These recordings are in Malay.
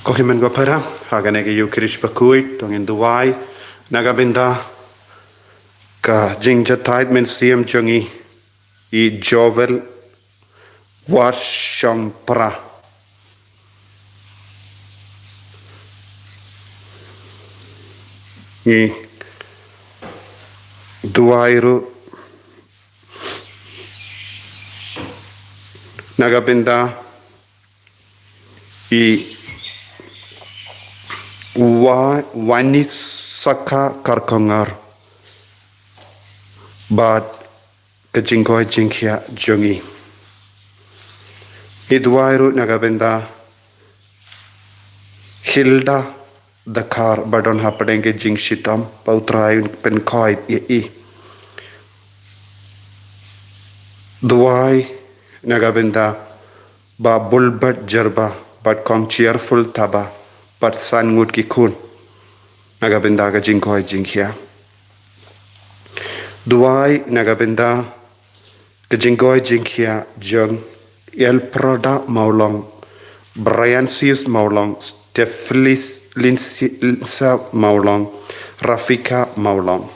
Kohimen gopara, haganege yukirish bakuit, tongin duwai, nagabinda, ka jingja tait men siem jongi, I jovel, washang pra. I duwairu, nagabinda, I wani saka karkongar bad kejingkoi jingkia jongi idwairu nagabenda hilda dakar badon hapadenge jingshitam pautrai penkoi I duai nagabenda ba bulbat jarba but kong cheerful taba but san ngut ki kun nagabenda ga jingkoi jingkia duai nagabenda ga jingkoi jingkia jong el proda maulong Brian Sears maulong Stephilis Linsa maulong Rafika maulong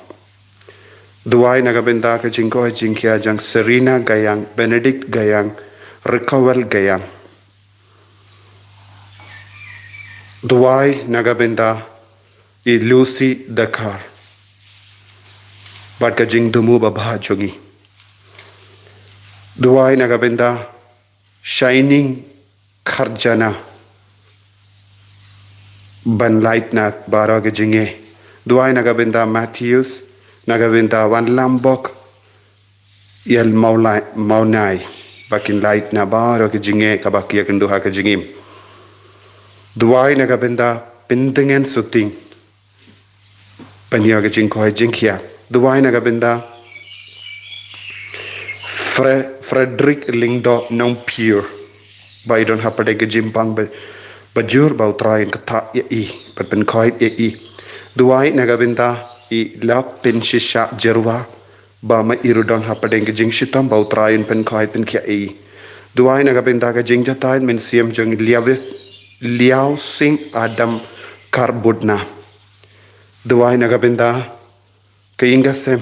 duai nagabenda ga jingkoi jingkia jang Serena gayang Benedict gayang Recover gayang duai nagabenda I Lucy Dakar bat ka jing dumu babha jongi duai nagabenda shining kharjana ban light na bara ga jinge duai nagabenda Matthews nagabenda wan lambok yel maunai bakin light na bara ga jinge kabakia kenduha ka jingim duai nagabenda pindengen suting panya ga jingkoi jingkia duai nagabenda Frederick Lingdo non pure by don't hapade ga jimpang bajur bautrain kata I penkoi I duai nagabenda I la penshisha jerwa ba ma irudon hapade ga jingshitam bautrain penkoi penkia I duai nagabenda ga jingjatain men siam jong Liao Sing Adam Karbudna duai nagabenda keinga sem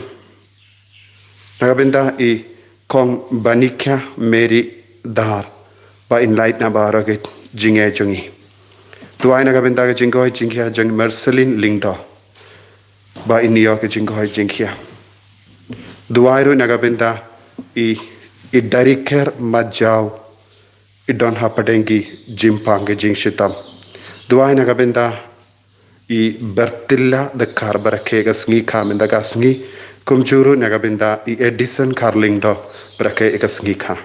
nagabenda I kong banika Mary dar ba in light na baraget jinge jongi duai nagabenda ga jingoi jingkia jong Marceline Lingdo ba in New York jingoi jingkia duai ru nagabenda I dariker majau idon hapadengi jimpang jingshitam duai nagabenda I Bertilla the Carbarake gasngi kamenda gasngi kumjuru nagabenda I Edison Carlingdo brake gasngi ka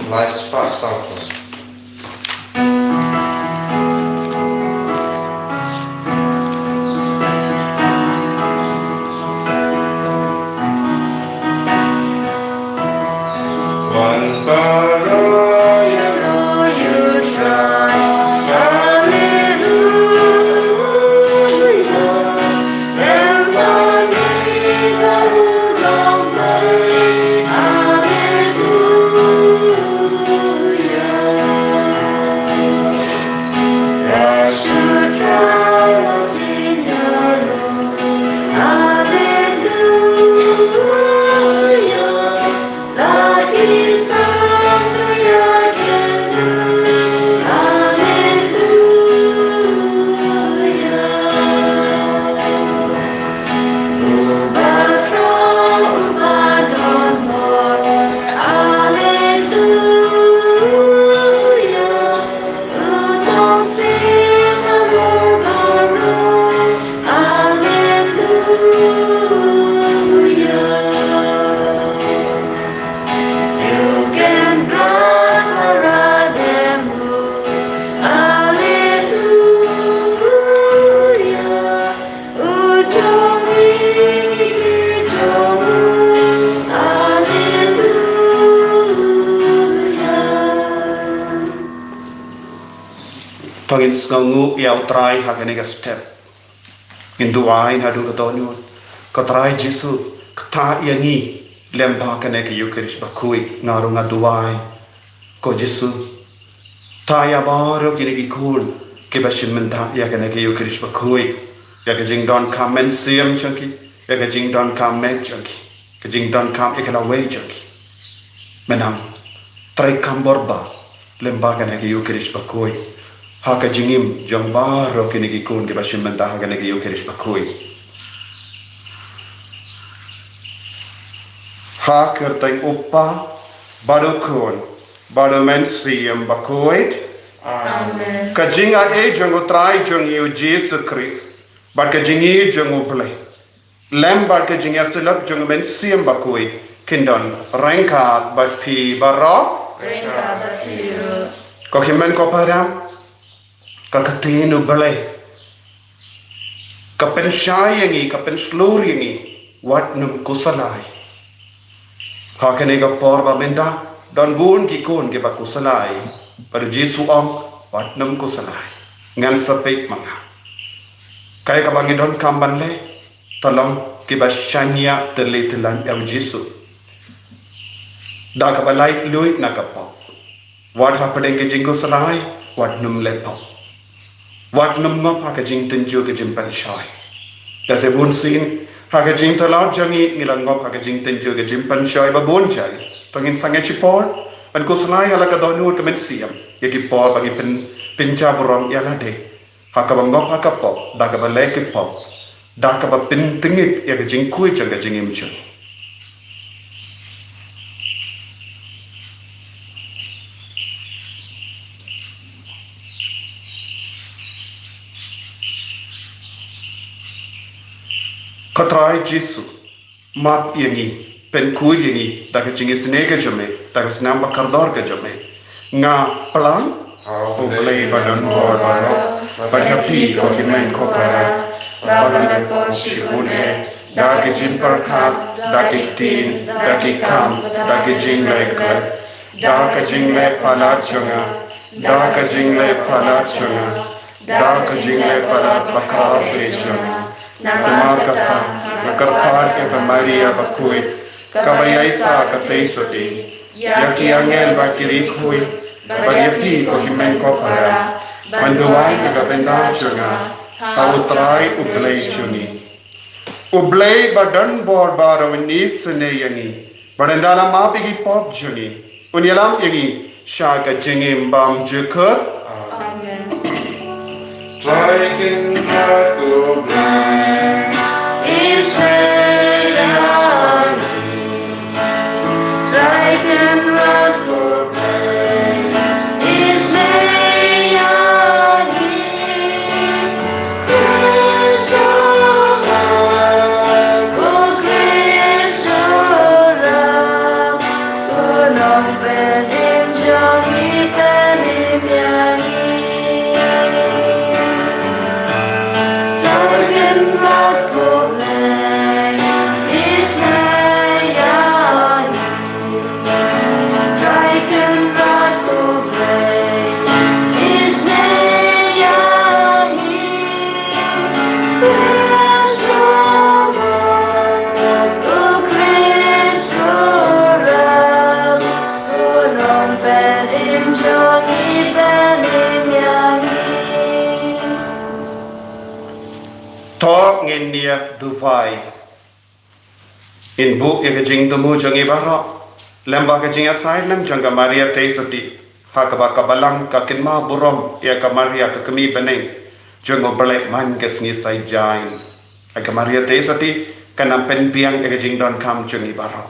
Lies pa sauko. One barrow you try, hallelujah, and my neighbor long way, hallelujah. I should try in your room, hallelujah, like his songs. pangin ngangu ya utrai hakane ga step in duai na du katonu ka trai jisu kata yangi lemba kane ki yukiris bakui ngarunga duai ko jisu ta ya baro kini ki kun ke bashin menta ya kane ki yukiris bakui ya ka jing don kamen siam chunki ya ka jing don kamen chunki ka jing don kam ikala way chunki menam trai kamborba lemba kane ki yukiris bakui haka jingim jong baro kini ki kun ke bashin menta haka ne ki yukiris bakui haka teng uppa bado kun bado men siam bakui amen ka jinga e jong utrai jong yu Jesus Christ bar ka jingi jong uple lem bar ka jinga silak jong men siam bakui kindon rengka bat pi barok rengka bat pi ko himen ko param kakatinu balai kapen syayangi kapen seluringi wat num kusalai hakane ga porba menda don bun ki kun ke bakusalai pada Jesu ong wat num kusalai ngan sapek manga kai ka bangi don kamban le tolong ke basyanya telitelan el Jesu da ka balai lui na ka po wat hapedeng ke jinggo salai wat num lepo wat num ngop haka jing tenju ke jimpan shai da se bun sin haka jing talot jangi ngilang ngop haka jing tenju ke jimpan shai ba bun chai tongin sange chipor pan kuslai hala ka donu ke men siam ye ki por bangi pincha borong ya la de haka bangop haka pop da ka ba le ki pop da ka ba pin tingit ye ke jing kui chang ke jing im chu katrai Jesu mat yangi pen kui yangi daga jingi snega jame daga snam bakardor ka jame nga pelang o play badan bor baro padapi ko himen ko para badan ko shibune daga jin per kap daga tin daga kam daga jing lekra daga jing le palat chunga daga jing le palat chunga daga jing le palat bakar pe chunga Namar kata, nakarpar ke Maria bakui, kabayaisa katesoti, yaki angel bakiri kui, bariapi ko himen ko para, manduay nagabendar chunga, pautray ublay chuni. Ublay badan bor baro nis ne yangi, badandala mapigi pop chuni, unyalam yangi, shaga jingim bam jukut. Amen. Dragon drago blind Israel Dragon drago blind Israel Christopher Oh Christopher Oh long ben enjoy ben imyani India Dubai in book ye jing tumu jangi baro lamba ke jing aside lam janga Maria teisoti hakaba kabalang ka kinma burom ya ka Maria ka kami beneng jango bale man ke sni sai jain ka Maria teisoti kanam pen piang ye jing don kam jangi baro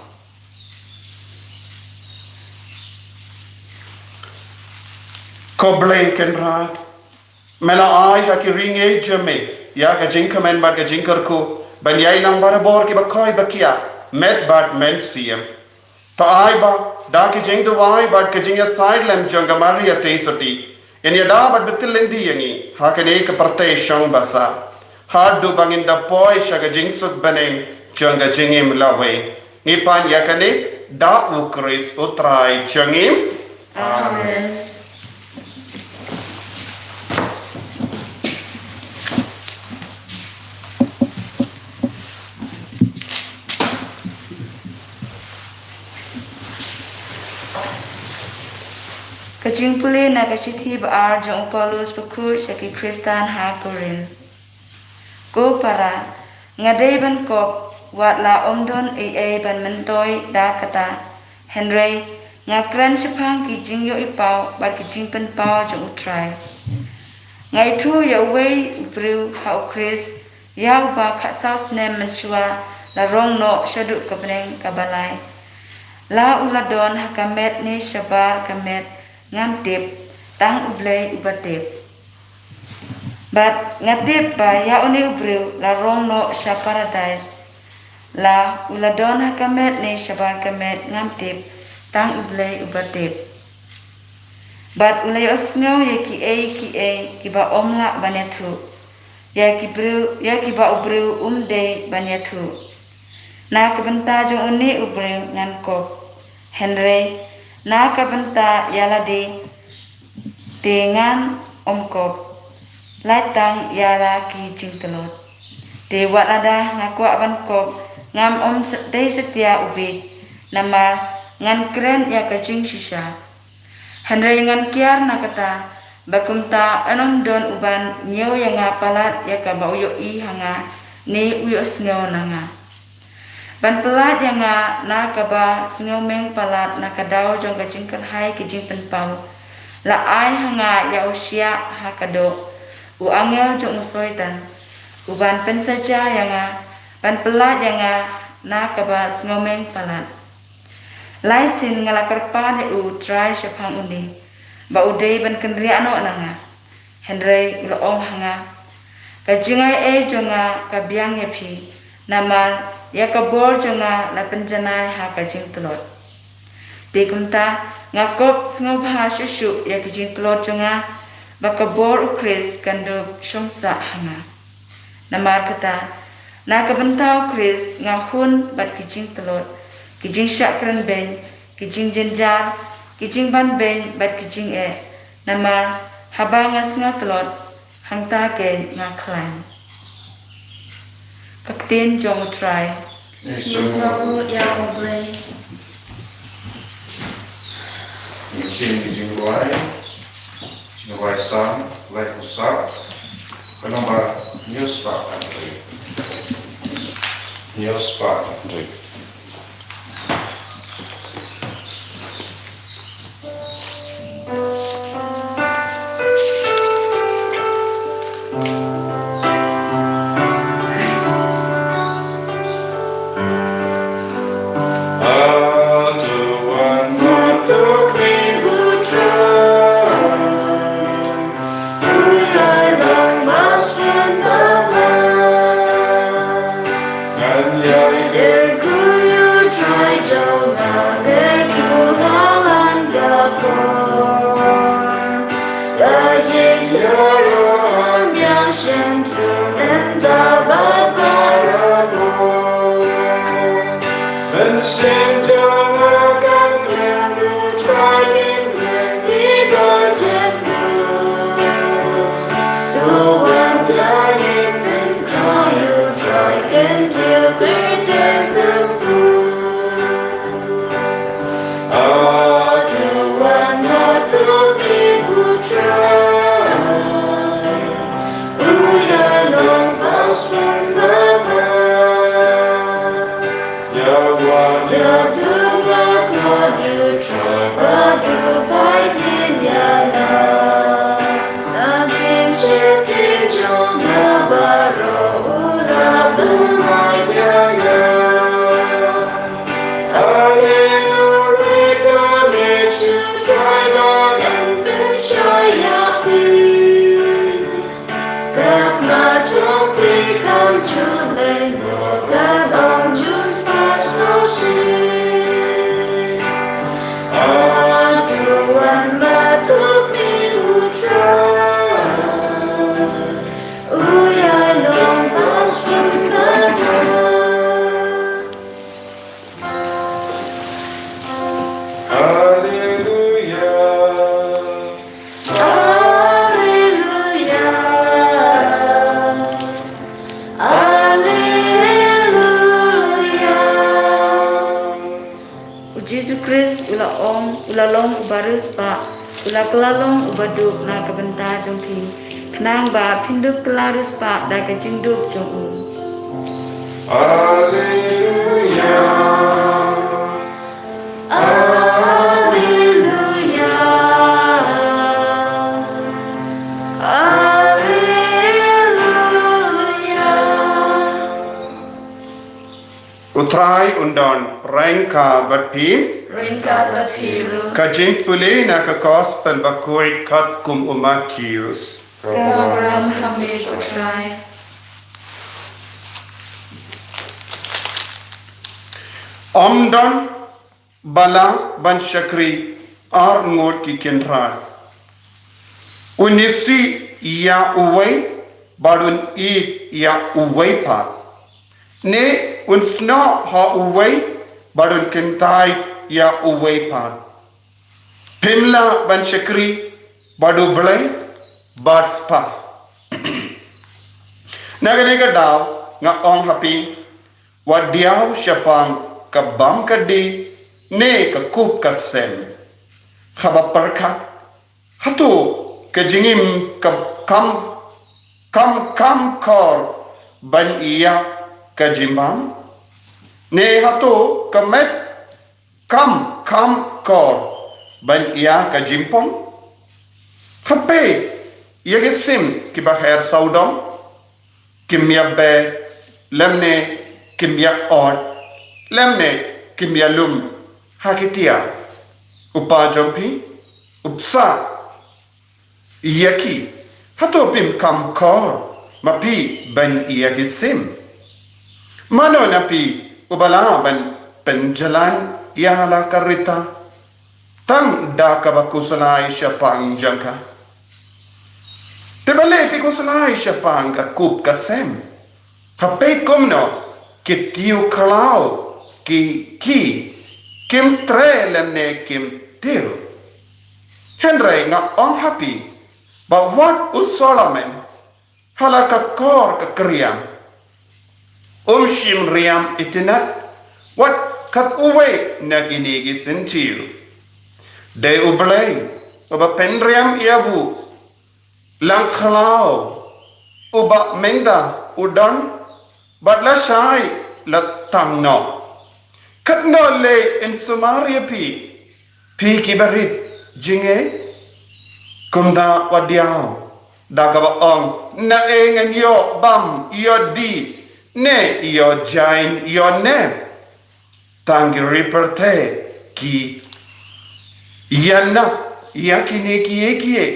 koble kenrat mela ai ka ki ringe jame ya ka jing kamen ba ka jing karku ban yai nang bara bor ki bakhoi bakia met bat men siem ta ai ba da ki jing do ai ba ka jing ya side lem janga Maria teisoti en ya da ba betil lendi yangi ha ka ne ka parte shong basa ha do bangin da poi sha ka jing suk baneng janga jingim lawe ni pan ya ka ne da ukris utrai jangim amen Kajing puli na kasithi baar jong Paulus pekur saki Kristan ha Korin. Ko para ngadai ban kop wat la omdon ban mentoy da kata Henry ngakran sepang kijing yo ipau bar kijing pen pau jong utrai. Ngai thu ya wei bru ha Chris yau ba khat saus nem menchua la rong no shadu kabeneng kabalai. La uladon hakamet ni shabar kamet ngam tip tang ublay ubatip. Bat ngatip ba ya uni ubrew la rong no sha paradise. La uladon hakamet ni shabar kamet ngam tip tang ublay ubatip. Bat ulay osngaw ya ki ki ba omla banethu. Ya ki ba ubrew umday banethu. Na kabenta jong uni ubrew ngan kop. Henry na kabenta yala de ngan omkop laitang yala ki jingtelot de walada ngaku aban kop ngam de setia ubi namar ngan kren ya kajing sisa Henry ngan kiar na kata bakumta anom don uban nyo yang ngapalat ya ka bauyo I hanga ni uyo snyo nanga ban pelat yang na kaba snyo meng palat na kadao jong kajing hai kajing penpau la ai hanga ya usia hakado u angel jong soitan uban pen saja yang ban pelat yang na kaba snyo meng palat lai sin ngalakar pa de u try syapang undi ba udai ban kendri ano nanga Henry loong hanga kajingai jonga kabiang yepi namar ya kabor jonga la penjanai ha kajing telot. Di kumta ngakop sengaw bah susu ya kajing telot jonga bakabor ukris kandup syomsa hanga. Namar kata na kabentau ukris ngahun bat kajing telot, kajing syakran ben, kajing jenjar, kajing ban ben bat kajing namar haba ngasengaw telot hangta ke ngaklan. Kapten jong try. Yes, no, yang boleh. Sim di Jinguai Sam, Lai Usat, Kenapa News Pak Andri, News Pak Andri. ula ong ula long ubarus ba ula kelalong ubaduk na kebenta jongpi kenang ba pinduk kelarus ba da kejingduk jong Alleluia. Utrai undon rengka batpin Ringka bapiru. kajing puli na ka gospel bakui kat kum umakius. Abraham hamil utrai. Omdon bala ban shakri ar ngot ki kenran. Unisi ya uwai badun i ya uwai pa. Ne unsna ha uwai badun kentai ya uwai pa. Pimla ban shakri badu blai bad spa. Naganega daw nga ong happy wadiaw syapang kabam kadi ne ka kup kasem khaba parkha hatu kajingim kam kor ban iya kajimbang ne hatu kamet kam kor ban iya kajimpong khape yagesim ki baher saudom kimya be lemne kimya on lemne kimya lum hakitia upajompi upsa yaki hato pim kam kor mapi ban yakisim mano napi ubala ban penjalan yala karita tang da kabakusalai syapang jangka tebale pi kusalai syapang ka kup kasem hape kumno kitiu kalau ki kim tre lemne kim tir Henry nga on happy but what usolamen halaka kor ka kriam shim riam itinat what kat uwe naginigi sentiu de ublay uba penriam iavu lang khalau uba menda udan badla shai la tangno katno le in sumaria pi kibarit jinge kumda wadiao dakaba ong na engen yo bam yo di ne yo jain yo ne tangi riperte ki yana yakine kiye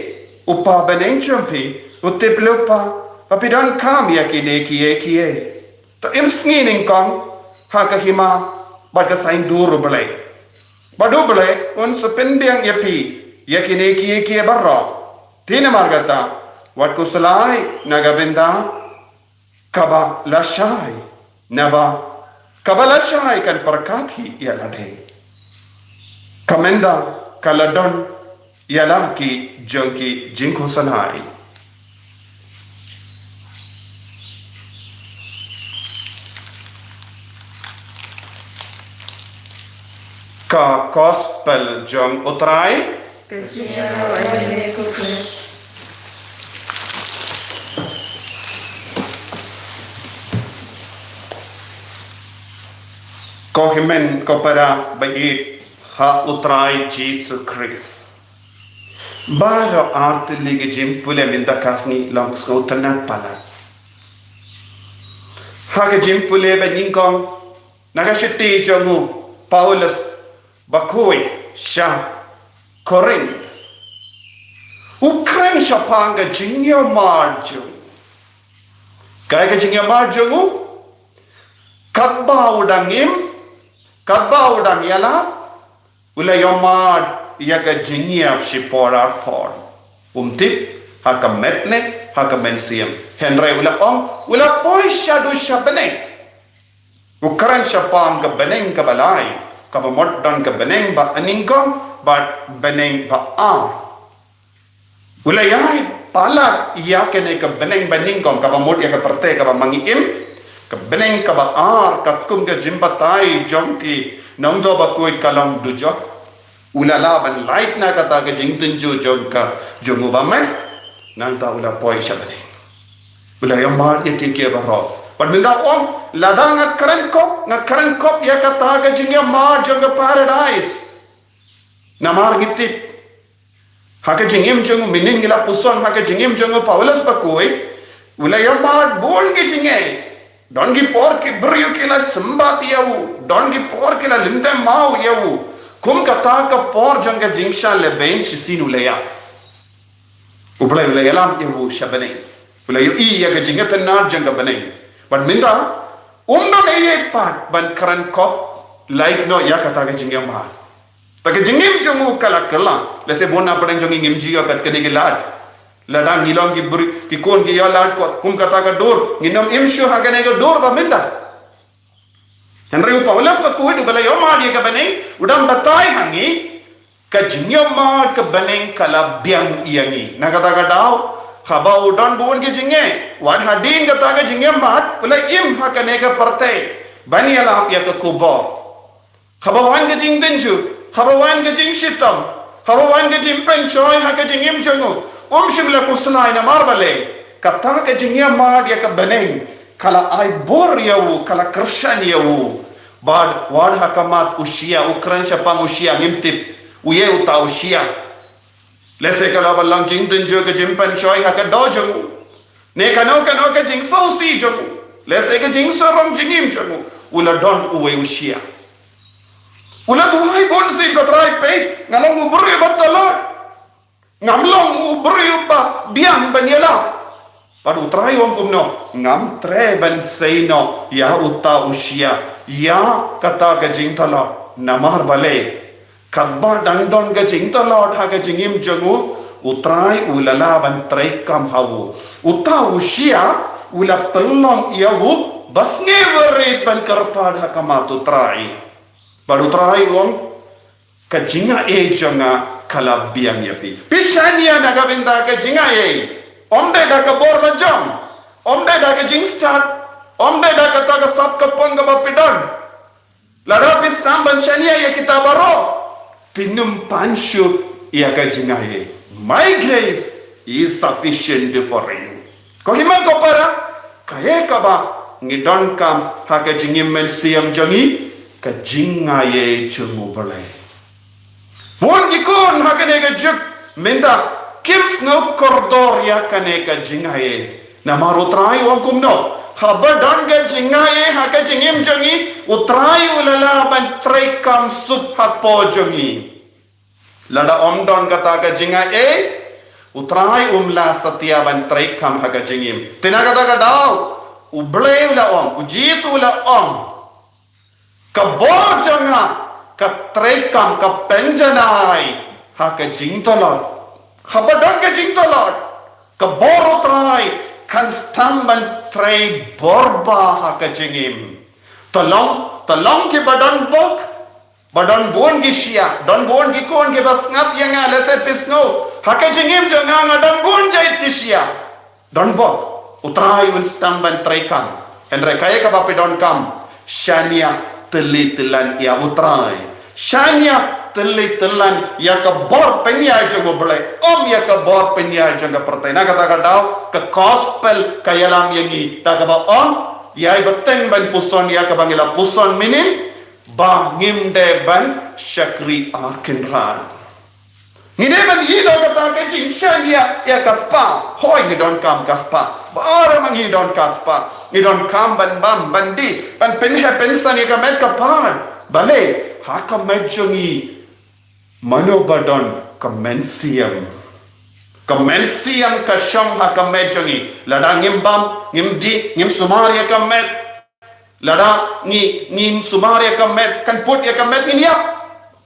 upa beneng chompi uteplopa papidan kam yakine kiye to im snginin kong hakahima badka sain duru belai badu belai un sependiang yapi yakine kiye barra tina margata wat kusalai nagabenda kaba lashai naba kaba lashai kan perkati yalade kamenda kaladon yalaki jongki jingkusalai ka gospel jong utrai Bicara ayat Chris. ko himen ko para bait ha utrai Jesus Christ baro art ligi jimpule minda kasni lang skotanan pala ha ke jimpule ba ningkong nagashiti jongu Paulus bakoi sha Corinth Ukraine shapanga jingyo marju kaya jingyo marju kadba udang yala ula yomad yaga jingya shipora por umtip haka metne haka mensiam henry ula ula poi shadu shabene Ukraine shapanga beneng kabalai kaba moddan ka beneng ba aningkong but beneng ba ulayay palat iya kene ka beneng beningkong kaba mod ya ka parte kaba mangiim ka beneng kaba kat kum ka jimbatai jongki nangdo ba koy kalam dujok ulala ban light na kata ke jing tunju jongka jongu bamen nang ta ula poi shabane ula yang mar ye ke baro pan minda om lada ngakran kop ya kata ke jing ya mar jonga paradise namar gitit hake jingim jongu minin gila puson hake jingim jongu Paulus pakoi ula yang mar bon ke jinge don gi por ki brio ki la sambat yau don gi por ki la limde mau yau kum kata ka por janga jingsha le ben shisin ulaya ublay ulaya lam yau shabane ulay I ya ga jinga tanar janga bane but minda umno ne ye pat ban karan kop like no ya kata ga jinga ma ta ga jingim jongu kala le se bona padang jongi ngim jiga kat kene ge lad ladang ngilong ki buri ki kon ki ya lad ko kum kata ka dor nginam imshu ha ga ne ga dor ba minda Henry Paulus ba kuwi du bala yo ma dia ka baneng udam batai hangi ka jingyo ma ka baneng kala biang iangi na kata ka daw haba udan buon ki jinge wan hadin kata ka jingye mat ula im ha ka ne ka parte bani ala ya ka kubo haba wan ka jing denju haba wan ka jing shitam haba wan ka jing pen choy ha ka jingim changu shimla kusnai na marbale kata ka jingye mat ya ka baneng kala ai bor yawu kala kershan yawu bad wad hakamat usia ukran syapang usia ngimtip uye uta usia lese kala balang jing denjo ke jimpan choi haka dojung ne kano ke jing so si jong lese ke jing sorong jingim jong ula don uwe usia ula duhai bon sin ko trai pe ngalong ubri batalot ngamlong ubri ba biang banyela Padu try wong kumno ngam tre ban sei no ya uta usia ya kata ke jing tala namar bale kabba dandon ke jing tala tha ke jingim jangu utrai ulala ban tre kam hawu uta usia ula pelong yawu basnge berit ban karpad hakamat utrai padu try wong ke jinga e janga kalabiang yapi pisania naga benda ke jinga e Omde da ka bor na jam omde da ka jing start omde da ka ta ka sap ka pang ba pidan lara pistam ban shania ya kitabaro pinum panshu ya ka jinga ye my grace is sufficient for you ko himan ko para kaye ka ba ngidon kam ha ka jingim men siam jangi ka jinga ye chumu balai won gi kon ha ka ne ga juk menda Kips no koridor ya kane ka jingaye na marutrai wong kumno haba don ga jingaye ha ka jingim jangi utrai ulala ban trai kam sup ha po jangi lada om don kata ka jingaye utrai umla satya ban trai kam ha ka jingim tina kata ka daw uble ula om ujis ula om ka bor janga ka trai kam ka penjanai ha ka jingtalot Habadang ke jing tolot ke boro trai kan stamban trai borba ha ke jingim tolong ke badan bok badan bon gi sia don bon gi kon ke bas ngap yang ala se pisno ha ke jingim janga ngadam bon jait ki sia don bok utrai un stamban trai kanendre kaya ka bape don kam shania telitelan ya utrai shania telan ya ke bor penya jango boleh om ya ke bor penya jango pertai na kata daw ke gospel kayalam yangi ta ka ba om ya beteng ban puson ya ke bangila puson minin ba ngimde ban syakri akinran ngide ban hido kata ke jingshan ya kaspa hoy ngidon kam kaspa ba mang ngidon kaspa ngidon kam ban bam bandi ban penhe pensan ya ka met ka pan bale ha ka mejongi Manobadon kemensiam ka syam ha kemejongi lada ngimbam ngimdi ngim sumaria kemet lada ngim sumaria kemet kan put ya kemet nginiap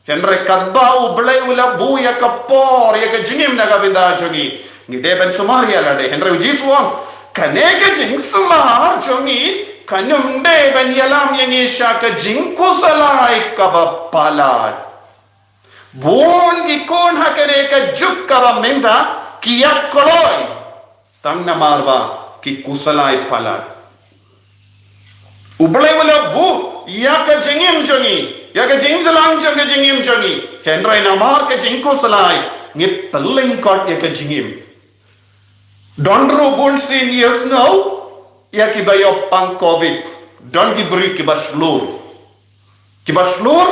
henre kadbau belai ula bu ya kapor ya ke jingim naga binda jongi ngide ben sumaria lade henre ujisuang kanega jing sumar jongi kanum de ben yalam yangi syaka jing kusalai kabapalat Bon gi kon hakane ka juk ka menda kiyak koloi tang na marwa ki kusalai palat ublai wala bu ya ka jingim jongi ya ka jing jalang jong ka jingim jongi henrai namar ka jingko salai ngit peling kot ya ka jingim dondro bun sin yes no ya ki bayo pang covid don ki beri ki baslur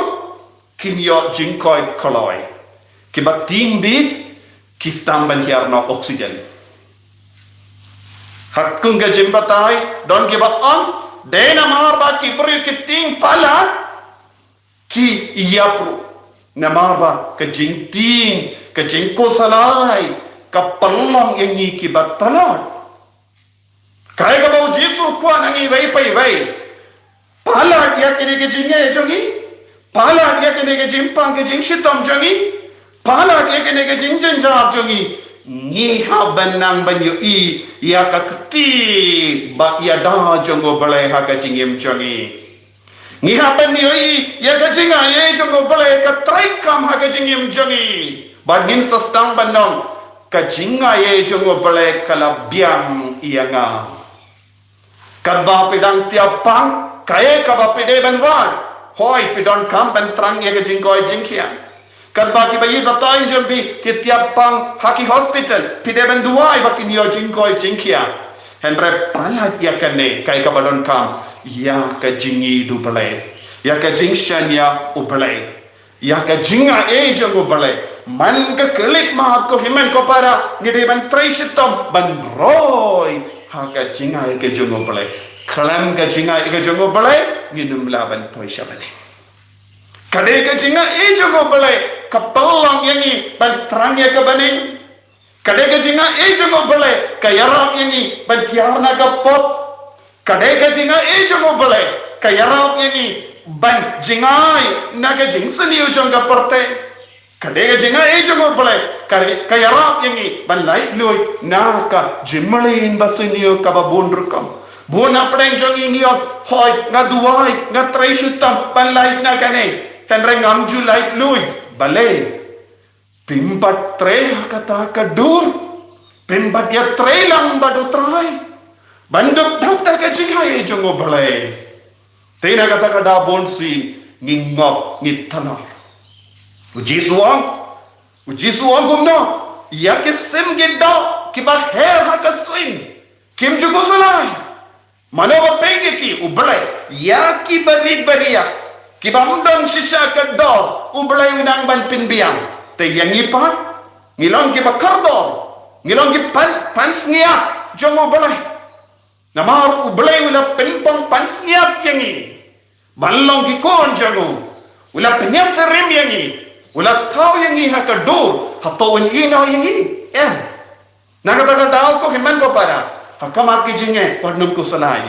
kin yo jingkoi koloi ki bating bit ki stamban hiar no oksigen hakung ga jimbatai don ki ba on de namar ba ki beri ki ting pala ki yapru namar ba ka jing ting ka jingko salai ka palong yangi ki batalot kai ka bau jisu kwa nangi vai pai vai pala dia kene ke jinge jongi pala dia kene ke jimpang ke jing shitom jongi pala dia kene ke jing jenjar jongi ni ha banang banyu i ya ka kti ba ya da jongo balai ha ka jingem jongi ni ha banyu i ya ka jinga ye jongo balai ka trai kam ha ka jingem jongi ba nin sastang banong ka jinga ye jongo balai kala biang ianga kadba pidang tiapang kaya kaba pide banwan hoi pidon kam ban trang ye jingkoi jingkia kadba ki bayi batain jombi ki tiapang haki hospital pide ban duai bakin yo jingkoi jingkia henre palat ya kane kaya kaba don kam ya ka jingi du balai ya ka jingshan ya u balai ya ka jinga e jongo balai man ka kelik ma ko himan ko para ngide ban traisitom ban roy haka jinga ke jongo balai kalam ka jinga ke jongo balai nginum laban poisha bane kade ka jinga e jongo balai kapalong yangi ban trang ya ka bane kade ka jinga e jongo balai ka yarap yangi ban kiarna ka pop kade ka jinga e jongo balai ka yarap yangi ban jingai na ka jingsani u jonga porte kade ka jinga e jongo balai ka yarap yangi ban lai lui na ka jimmalin basinio ka babundrukam bona pedeng jongi ngiot hoi nga duai nga traisutam ban lai na kane tenreng amju lai lui bale pimbat tre kata ka dur pimbat ya tre lang badu trai banduk dakta ka jinga e jongo balai tena kata ka da bonsi ngingok ngitana uji suang gumno ya ke sim gidda ki ba her ha ka swing kim jugo salai mano ba penge ki ublai ya ki baria ki bamdon sisa ka do ublai unang ban pinbiang te yangi pa ngilong ki ba kardo ngilong ki pans ngia jongo balai namar ublai ula pinpong pans ngia yangi balong ki kon jongo ula penyaserim yangi ula tau yangi haka dur hatawin ino yangi nakataka tao ko himan ko para hakamat ki jinge warnum ko salai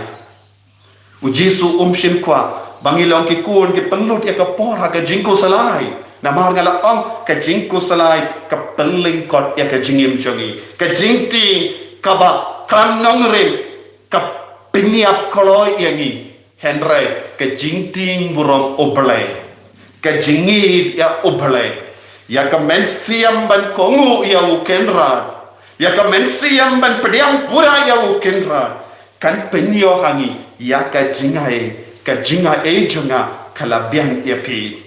ujisu umshin kwa bangilong ki kun ki pelut ya ka pora ka jingko salai namar ngala ong ka jingko salai ka peling kot ya ka jingim jongi ka jingti ka ba kanong rim ka piniap koloi yangi henry ka jingting burong oblay ka jingid ya oblay ya ka mensiam ban kongu ya ukenra ya ka mensiam ban pediang pura ya ukenra kan penyo hangi ya ka jinga e junga kalabiang ya pi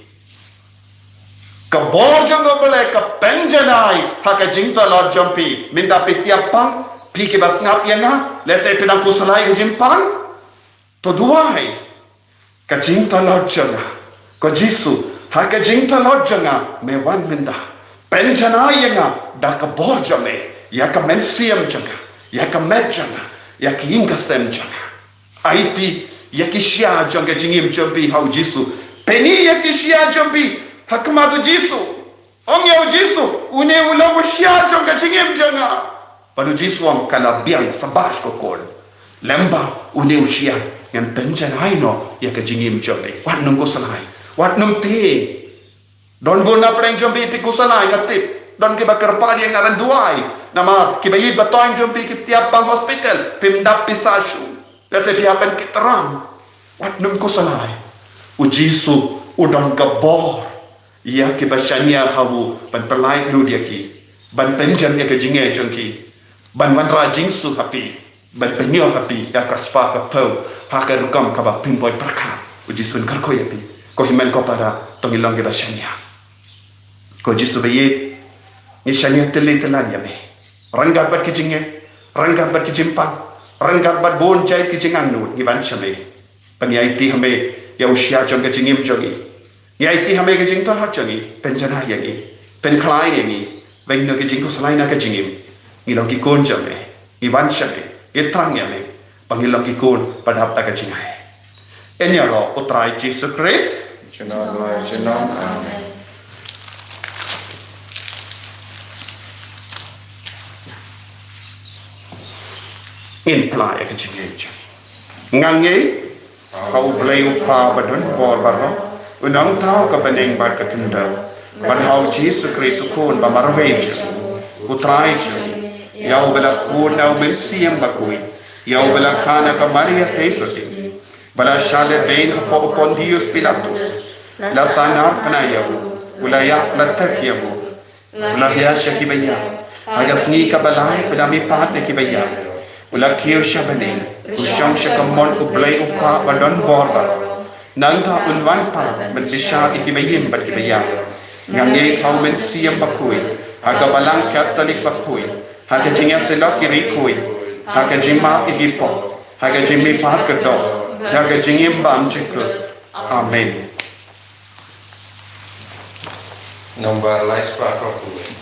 ka bojongo bole ka penjanai ha ka jingta lord jompi minda pitiap pang pi ke bas ngap yanga lese pinang kusalai jimpang to duai ka jingta lord jonga ko jisu ha ka jingta lord jonga me wan minda penjanai yanga da ka borjome ya ka mensiam jonga ya ka medjonga ya ki inga sem jonga aiti ya ki shia jonga jingim jombi hau jisu peni ya ki shia jombi hakmatu jisu ongya jisu une ulo shia jonga jingim jonga padu jisu ang kala biang sabas ko kol lemba une shia yang penjan haino ya ka jingim jombi wat nung ko salai wat nung te don bona preng jombi pi ko salai ngatip don ke bakar pa dia ngaban duai nama ki bayi batoing jombi ki tiap bang hospital pimdap pisashu dase pihapan ki terang wat nung ko salai ujisu udang gabor ya ki bashanya hawu ban pelai lu dia ki ban penjan ya ke jinge jongki ban wan ra jingsu happy ban penyo happy ya ka spa ka pau ha ka rukam ka ba pimboy prakha ujisun kar ko yapi ko himen ko para tong ilong ke basanya ko jisu bayi ni shania tele telan ya me rangga bat kijinge rangga bat kijimpang rangga bat bon jai kijingang nu ni ban chame panyai ti hame ya usia jong ke jingim jongi ya ti hame ke jing tor hat jongi penjana yangi pen khlai yangi veng no ke jing ko salai na ke jingim ni lo ki kon jame ni ban chame itrang ya me pangilong ki kon padhap ta ke jingai enya ro utrai Jesus Christ Amen. in playa ke jingai ngangi kau blai upa badun bor barro unang tau ka beneng bar ka tunda ban hau Jesus Christ kon ba marvej utrai ya ubela kun na men siam bakui ya ubela kana ka Maria tesosi bala shale bein ko upon Dios Pilatus la sanar kana ya ulaya la takiyabu la ya shakibaya agasni ka balai pedami pat ne kibaya ula kio shabane ushang shakamon ublay upa badon borba nangta unwan pa men bisha ikibayim bat kibaya ngange kau men siam bakui aga balang Catholic bakui haga jinga selok kiri kui haga jima igipo haga jimi pat kedo haga jingim bam chikut amen Nomor lais pa aku.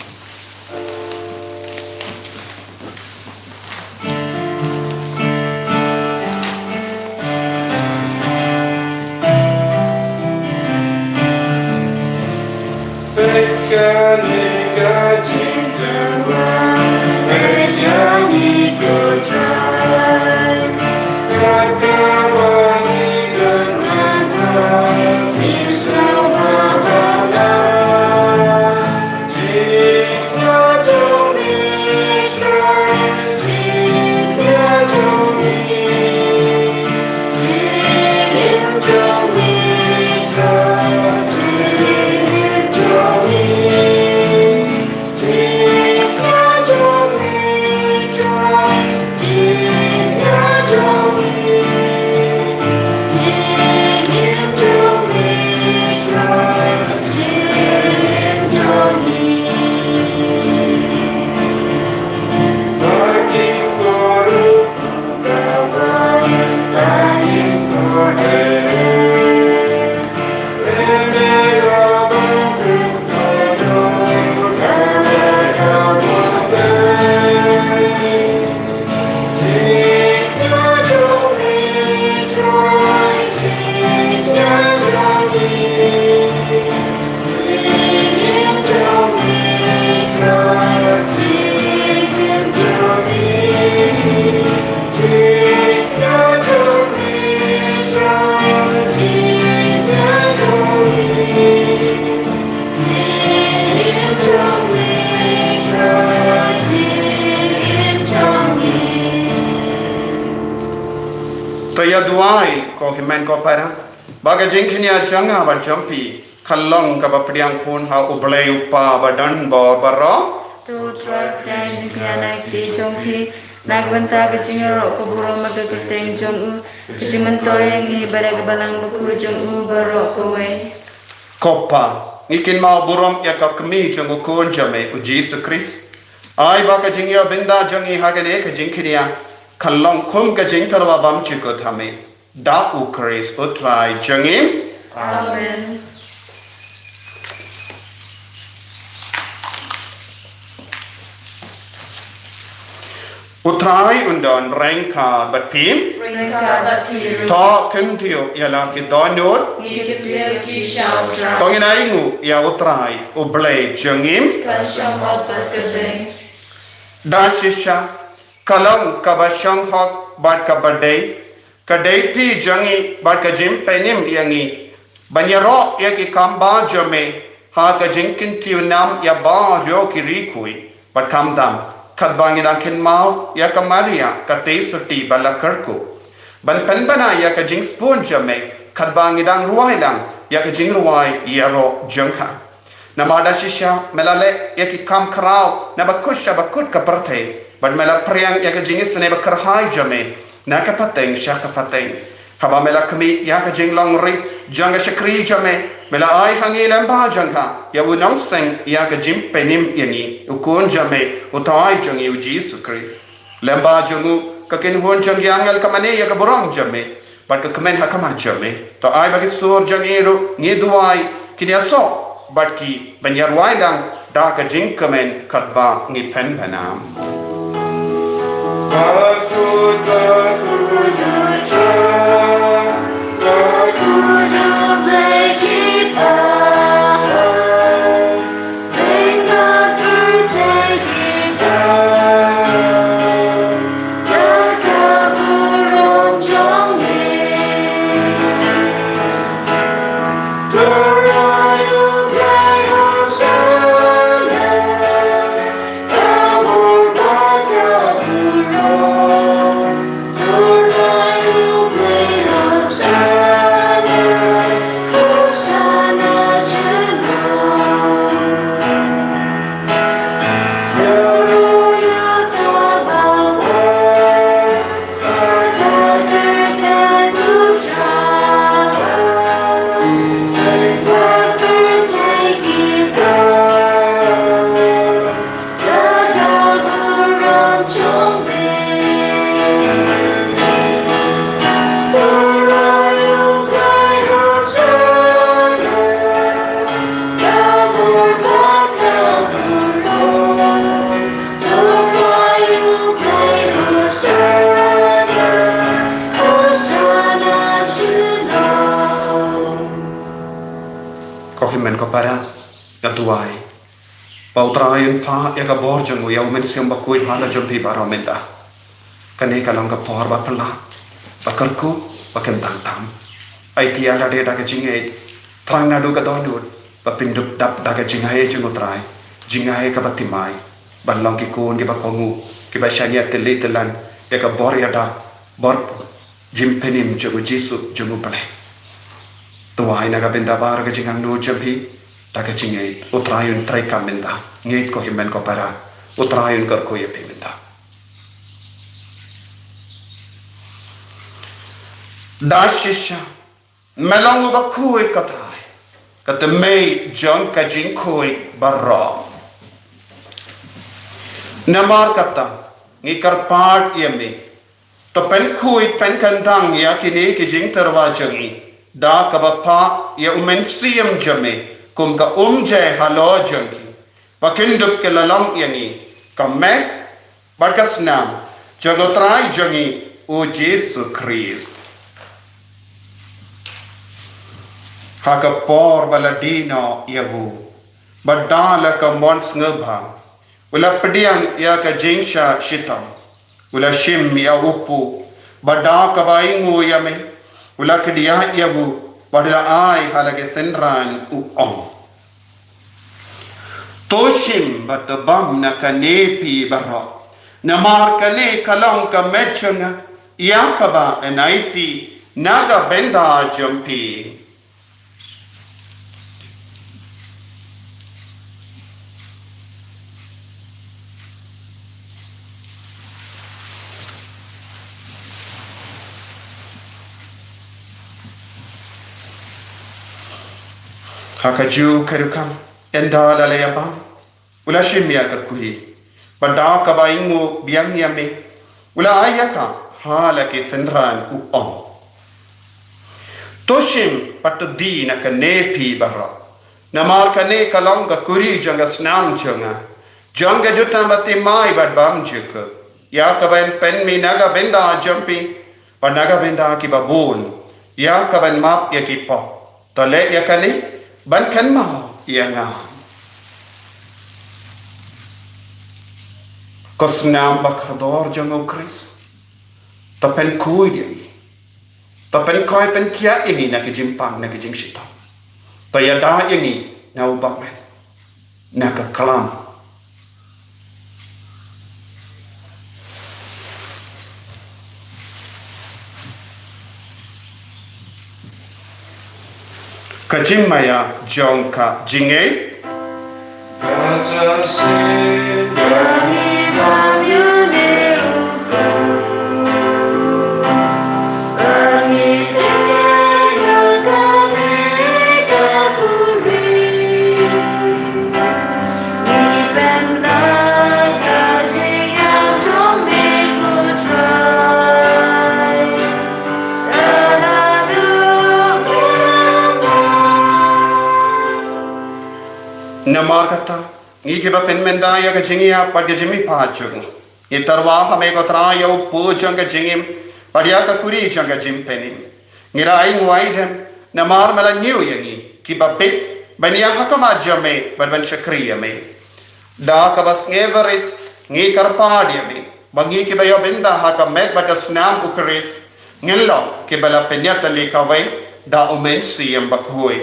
ya duai ko himen ko para baga jingkhinia janga ba jampi khallong ka ba priang phun ha ublai upa ba dan bor baro tu trai dai jingkiana ti jongpi nagbanta ke jingero ko buro maga ke teng jong u jimanto yang hi barag balang luku jong u baro ko we kopa nikin ma burom ya ka kmi jong ko jame u Jesus Christ ai ba ka jingya binda jangi ha ke ne ka jingkhinia khallong khum ka jing tarwa bam chi ko thame da u Christ utrai jangim amen utrai undon rengka batpim Ringka batiru. to kentio ya la ki donot Ngikipil ki shautra. tongina ingu ya utrai ublai jangim Kan shambat berkedeng. dashisha kalam kabashang hok bat kabadai kadai pi jangi bat kajim penim yangi banyaro ya ki kamba jame ha kajing kintiu nam ya ba ryo ki rikui bat kamdam kadbangi dakin mau ya ka Maria ka tesuti balakarku ban penbana ya kajing spoon jame kadbangi dang ruai dang ya kajing ruai ya ro jangka namada shisha melale ya ki kam krau na bakusha bakut ka parthe ban mela priang ya ka jingis ne bakar hai jame na ka pateng sha ka pateng haba mela kami ya ka jing long ri janga shakri jame mela ai hangi lamba jangha ya unang seng ya ka jim penim yani ukon jame utai jangi u Jesus Christ lamba jangu ka kin hon jang yangal kamane ya ka borong jame but ka kamen hakama jame to ai bagi sur jangi ru ngi duai kini aso but ki banyar wailang da ka jing kamen katba ngi pen panam parang katuai pautrayan pa ya ka borjang ya umen siam bakoi hala jompi baramenda kane kalang ka por ba pala pakarku pakem tang tam ai tia la de da ka jingai trang na do ka donut papinduk dap da ka jingai jungutrai jingai ka batimai balong ki kun ki bakongu ki ba shanya tele telan ya ka bor ya da bor jimpenim jogu jisu jogu pale tuai na ka benda bar ka jingang no jompi taka chingai utrayun trai kamenda ngeit ko himen ko para utrayun kar ko ye pimenda dashisha melang ba kui katrai kat mei jong ka jing kui barra namar kata ngi kar part ye me to pen kui pen kandang ya kini ki jing terwa jangi da ka ba pa ya umen siam jame kum ka umje halo jangi pakindup ke lalang yangi kamme barkasnam jagotrai jangi o Jesus Christ haka por baladina yavu badala ka mons ngabha ula pediang ya ka jingsha shitam ula shim ya upu bada ka baingu yame ula kedia yavu badala ai halage senran uong toshim batabam na kanepi barra namar kane kalang ka mechanga yakaba enaiti naga benda jampi hakaju kerukam enda lalayabam ula shimya kakui bada kabaingu biang yame ula ayaka halake senran uong toshim patudi na kanepi barra namar kane kalonga kuri janga snam janga juta mati mai badbam juk ya kaban pen mi naga benda jampi panaga benda ki babun ya kaban map ya ki po tole ya kane ban kan ma ya nga kosnam bakador jango Chris tapen kui dia tapen koi pen kia ini nak jimpang nak jing shita tayada ini na ubakmen nak kalam kajimaya jongka jinge Kami namar kata ngi ke ba pen menda ya ke jingia pat ke jimi pa chung ye tarwa hame ko tra ya pu chung ke jingim pat ya ka kuri chung ke jim penim ngira ai ngwai dem namar mala nyu yangi ki ba pit ban ya hakama jame ban shakriya me da ka bas ngeverit ngi karpa dia me bangi ke ba yo benda hakamet bat snam ukris ngillo ke bala penyata le kawai da umen siyam bakhui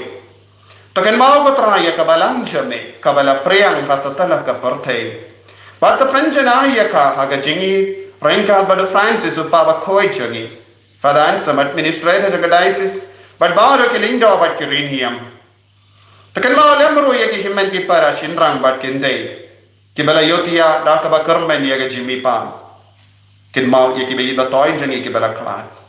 takan mau ko traya kabalang jame kabala preyang kasatala ka partay pat penjana ya ka haga jingi rengka bad Francis upaba khoi jangi fadan some administrator the diocese but baro ke lindo bat ke riniam takan mau lemro ya ki himmen ki para shinrang bat kinde ki bala yotia da ka ba karmen ya ga jimi pa kin mau ya ki be ba toy jangi ki bala khat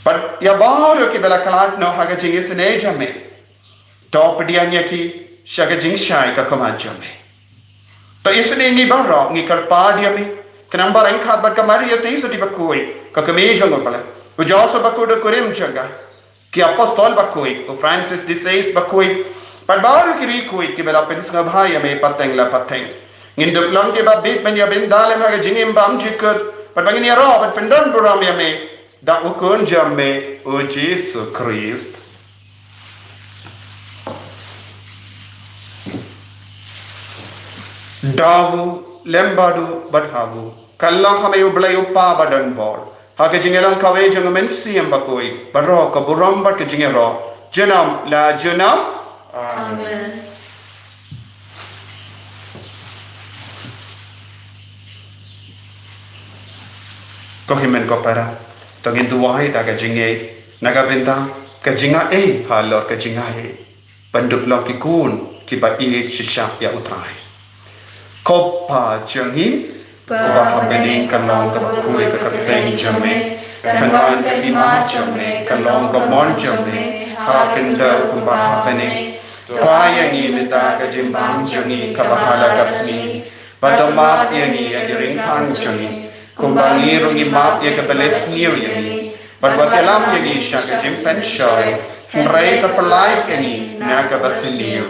but ya baru ke bela kalat no haga jingi sene jame top dia nya ki shaga jing shai ka kama jame to isne ni baro ni karpa dia me kenamba rang khat bat kamari ya tei sodi bakoi ka kame jongo pala ujaso bakudo kurim chaga ki apostol bakoi o Francis de Sales bakoi but baru ki ri koi ke bela pens nga bhai me pateng la pateng ngin dok lang ke ba bit ben ya ben dale haga jingi mbam chikut but bangin ya ro but pendon buram ya me da ukun jamme o Jesus Christ dawu lembadu badhawu kallang hame ublay upa badan bor hake jingelang kawe jangamen siyam bakoi baro ka buram bat ke jingero janam la janam Amen. ko himen ko para tangin duwai da ka jinge naga benta ka jinga halor ka jinga panduk lo ki kun ki ba i shisha ya utrai kopa jangi ba habening kalong ka bakui ka kapeng jame kanwan ka hima jame kalong ka mon jame ha kenda ku ba habening kaya ni mita ka jimbang jangi ka bahala kasni badama yangi ya diring kan jangi kumbangi rungi map ya kebeles niu yani berbakelam yani syaka jimpen shoy rai terpelai yani naga basiniu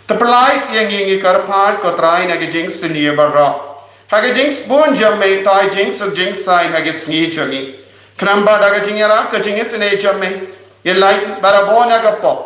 terpelai yang ingi karpat kotrai naga jing siniu barra haga jing spoon jamme tai jing sub jing sai haga sni jani knamba daga jingera ka jing sine jamme ye light barabona ka pop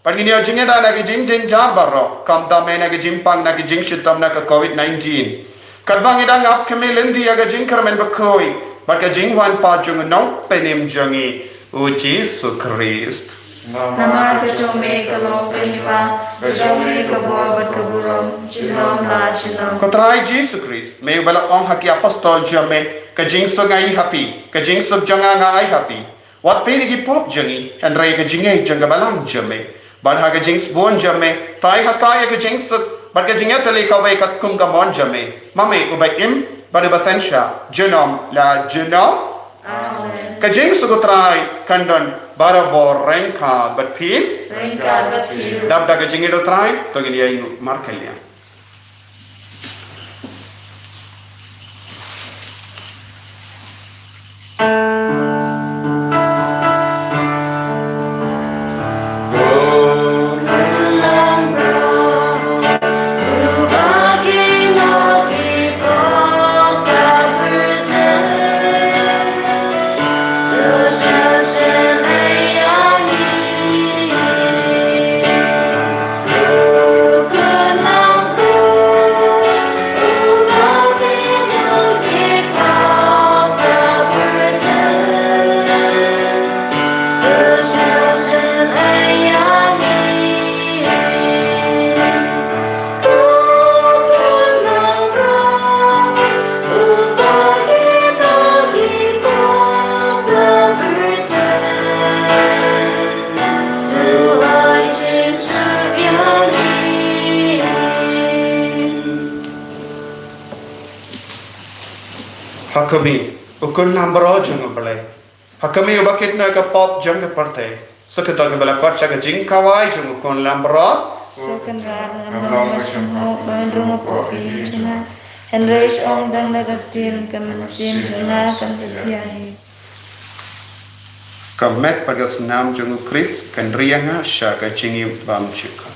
pagini jingera naga jing jing jar barra kam da me naga jimpang naga jing shitam naga covid-19 kadbang idang ap kemelendi aga jingkar men bakoi baka jingwan pa jung nong penim jangi o Jesus Christ Namar ka jome kalong kahima, ka jome ka buabat ka burom, jinom la jinom. kotrai Jesus Christ me bala ong haki apostol jame ka jing so ngai happy ka jing so janga ngai happy wat pe gi pop jangi and rai ka jingai janga balang jame ban ha ka jing bon jame tai ha kai ka jing so but ke jinga tali ka bai kat kum ka mon jame mame ubai im bade basensha genom la genom Amen. ka jing su trai kandon barabor renka but pi Ringka batiru. dab da ka jingi do trai to gini ai markelia Hakami ukun nambaro jung balai hakami ubakit na ka pop jung parte sakata ka bala kwat ka jing kawai jung ukun nambaro Bukan rara nama semua bandung apa cina Henry ong dang nagatil kemensin juna kan setiahi Kamet pagas nam jungu Chris kan rianga shaka jingi bam chika.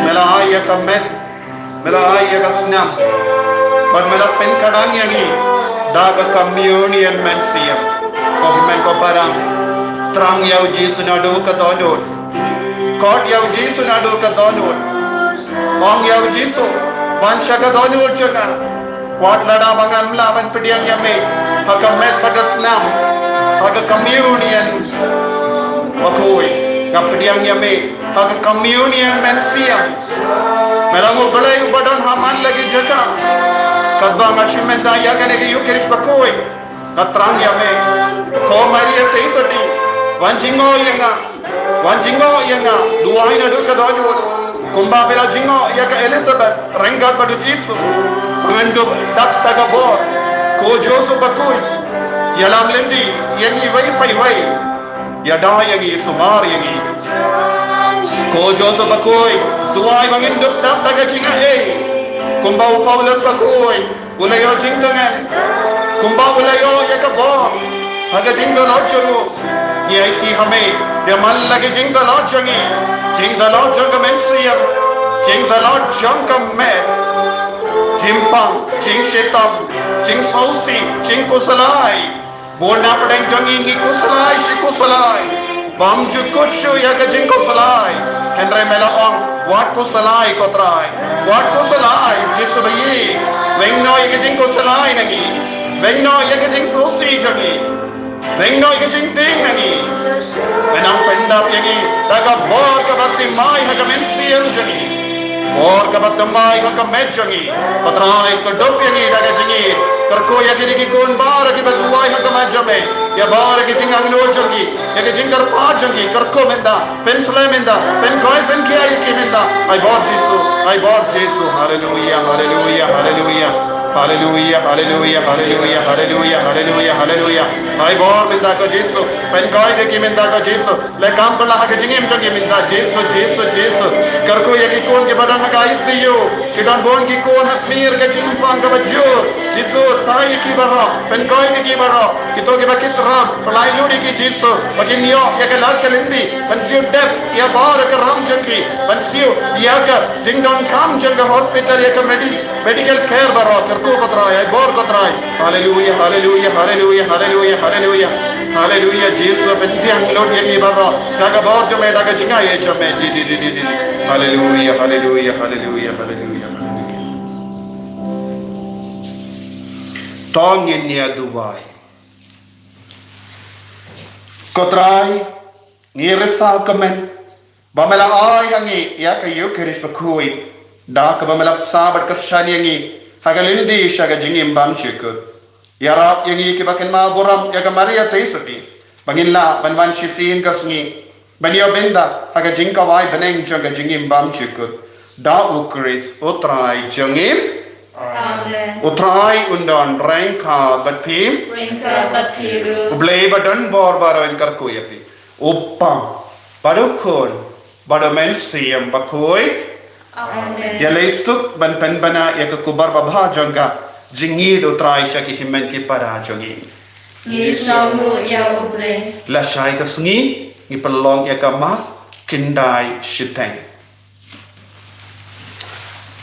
Melaya kamet, melaya kasnam, but melapin kadang yangi, daga communion mensiam, kohimen ko parang, trang yaw Jesu nado katonod, kot yaw Jesu nado katonod, ong yaw Jesu, bansya katonod jaga, wat lada bangan melawan pediang yame, hakamet pagasnam, haga communion, wakoy, kapediang yame, haga communion mensiam. Melango balay ubadon haman lagi jaga. Kadbang achimenda ya kene ke yukiris bakoi. Katrang ya me. Ko Maria teisati. Wanjingo yenga. Duai na du kadonyo. Kumba bela jingo ya ka Elizabeth. Rengat badu Jesu. Mengenduk dak tagabor. Ko Josu bakoi. Yalam lendi yengi wai pai wai. Yada yengi sumar yengi. Ko Josu bakoi. Tuai bangin duk dap taga jinga kumbau Paulus bakoi ulayo jingtangan kumbau ulayo yakabo haga jingda lochuru yaiti hame demal lagi jingda lochani jingda lochanga mensiam jingda lochanga me jimpang jing shetam jing sausi jing kusalai borna padang jangi ni kusalai bamju kuchu yaga jing kusalai Henry Melaong Wat ko salai ko try. Wat ko salai Jesu bayi. Wengno yagajing ko salai nagi. Wengno yagajing sosi jagi. Wengno yagajing ting nagi. Menang pendap yagi. Daga bor kabati mai hagamensiam jagi. Bor kabati mai hagamet jagi. Patrai kedup yagi daga jingi. Kerko yagi digi kun bar yagi baduai hagamet jame. Ya bar yagi jingang no jagi. Yagi jingar pa jagi. Kerko menda. Pen sulai menda. Pen koi pen kia yagi menda. I bought Jesus. Hallelujah. I bought menda ko Jesus. Pen koi yagi menda ko Jesus. Le kam pala hagi jingim jagi menda. Jesus. Kerko yagi kun ke badan haga ICU. kita bon ki kon hak mir ke jing pang ka bajur jisu tai ki baro pen koi ki baro kito ki bakit ram pelai ludi ki jisu bagi nio ya ka lar ka lindi pen siu dep ya bar ka ram jangki pen siu ya ka jing don kam jang hospital ya ka medical care baro kerku kotra ya bor kotra hallelujah hallelujah hallelujah hallelujah hallelujah hallelujah jisu pen piang lodi ni baro daga bor jo me daga jinga ye jo me di hallelujah hallelujah hallelujah hallelujah tong in nia dubai kotrai ni resa kamen bamela ay angi ya ka yukerish bakui da ka bamela sabat kershani angi hagalindi shaga jingim bam chikut yarap yangi ki baken ma boram ya ka maria teisati bangilla banwan shifin kasni baniya benda haga jingka wai beneng jaga jingim bam chikut da ukris utrai jingim Amen. utrai undan rengka batpim Ringka batpiru. ublei badan bor baroin karku yapi uppa padukon badomen siam bakoi Amen. ya leisuk ban pen bana ya ke kubar babha janga jingi utrai shaki himen ki para jongi Nisnamu ya uble. la shai ka sngi ni pelong ya ka mas kindai shiteng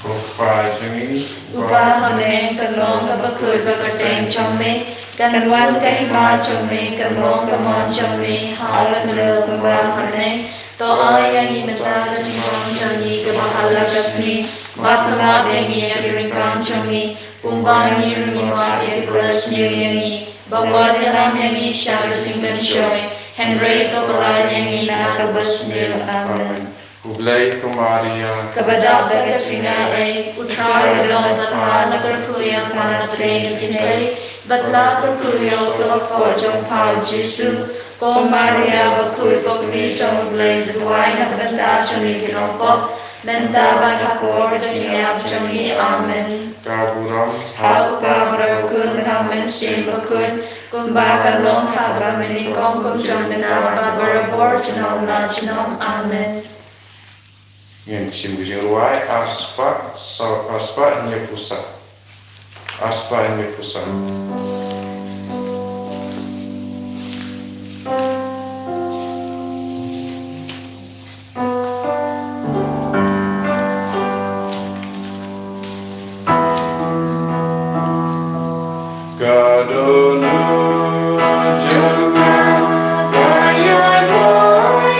Kupai jengi. Upa haneng kalong kabakul bakateng chome. Kanwan kahima chome. Kalong kamon chome. Halat lo kabah haneng. To ayang imatala chimong chome. Kabahala kasni. Batama bengi akiringkam chome. Pumbang yirungiwa yakras niyungi. Bawad yaram yangi shara chinggan chome. Henry kapalay yangi nakabas niyo. Amen. Kublai Kumaria. Kabadak dagat singa ay utraya long batha nakarkuyang panatring kinay batla karkuyaw sa wakojong pao Jesu ko Maria bakul ko kri chong glay duway na kabanda chong ikinokop menta bakakor chingayab chong amen. Kaburam. Hau kabrakun hamen sim bakun kumbakan long hagra menikong kum chong benta barabor chinom na chinom amen. Yang simbujing ruai aspa nya pusat. Aspa nya pusat. Kadonu jangan Gaya roy,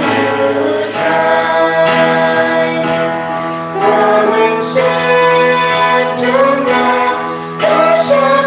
you try. Going set to now, the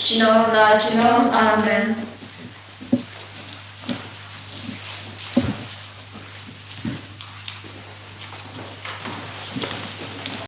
Chinom la chinom, amen.